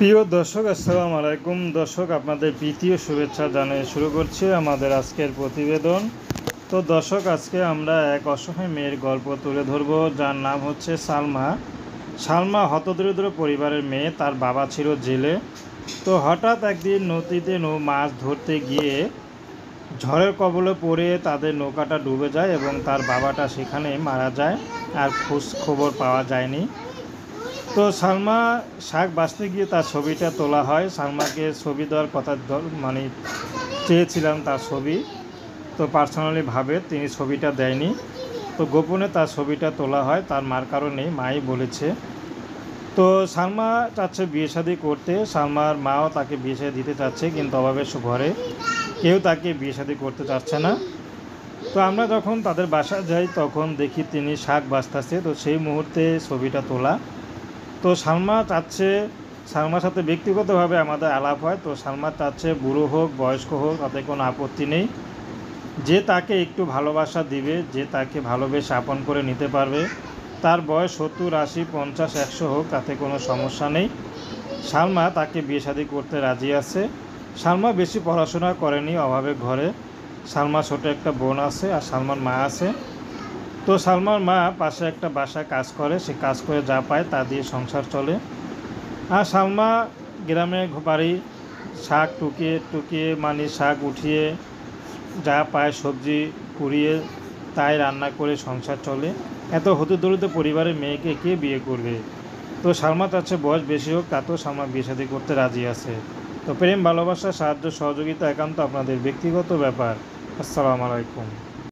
প্রিয় দর্শক, আসসালামু আলাইকুম। দর্শক, আপনাদের প্রীতীয় শুভেচ্ছা জানিয়ে শুরু করছি আমাদের আজকের প্রতিবেদন। তো দর্শক, আজকে আমরা এক অসহায় মেয়ের গল্প তুলে ধরব, যার নাম হচ্ছে সালমা। সালমা হতদরিদ্র পরিবারের মেয়ে। তার বাবা ছিল জেলে। তো হঠাৎ একদিন নদীতে মাছ ধরতে গিয়ে ঝড়ের কবলে পড়ে তাদের নৌকাটা ডুবে যায় এবং তার বাবাটা সেখানে মারা যায়। আর খোঁজ খবর পাওয়া যায়নি। তো সালমা শাক বাঁচতে গিয়ে তার ছবিটা তোলা হয়। সালমাকে ছবি দেওয়ার কথা মানে চেয়েছিলাম তার ছবি, তো পার্সোনালিভাবে তিনি ছবিটা দেয়নি। তো গোপনে তার ছবিটা তোলা হয়, তার মার কারণে মাই বলেছে। তো সালমা চাচ্ছে বিয়ে শাদী করতে। সালমার মাও তাকে বিয়ে শাদী দিতে চাচ্ছে, কিন্তু অভাবের ঘরে কেউ তাকে বিয়ে শাদী করতে চাচ্ছে না। তো আমরা যখন তাদের বাসায় যাই তখন দেখি তিনি শাক বাঁচতেছে। তো সেই মুহূর্তে ছবিটা তোলা। তো সালমার সাথে ব্যক্তিগতভাবে আমাদের আলাপ হয়। তো সালমা চাচ্ছে বুড়ো হোক বয়স্ক হোক তাতে কোনো আপত্তি নেই, যে তাকে একটু ভালোবাসা দিবে, যে তাকে ভালোবেসে আপন করে নিতে পারবে। তার বয়স 70, 80, 50, 100 হোক, তাতে কোনো সমস্যা নেই। সালমা তাকে বিয়ে শাদী করতে রাজি আছে। সালমা বেশি পড়াশোনা করেনি, অভাবে ঘরে। সালমা ছোট একটা বোন আছে আর সালমার মা আছে। তো সালমার মা পাশে একটা বাসায় কাজ করে, সে কাজ করে যা পায় তা দিয়ে সংসার চলে। আর সালমা গ্রামে বাড়ি, শাক টুকিয়ে টুকিয়ে মানে শাক উঠিয়ে যা পায় সবজি কুড়িয়ে তাই রান্না করে সংসার চলে। এত হতদরিদ্র পরিবারের মেয়েকে কে বিয়ে করবে? তো সালমা চাচ্ছে বয়স বেশি হোক, তাতেও সালমা বিয়ে শাদী করতে রাজি আছে। তো প্রেম ভালোবাসা সাহায্য সহযোগিতা একান্ত আপনাদের ব্যক্তিগত ব্যাপার। আসসালামু আলাইকুম।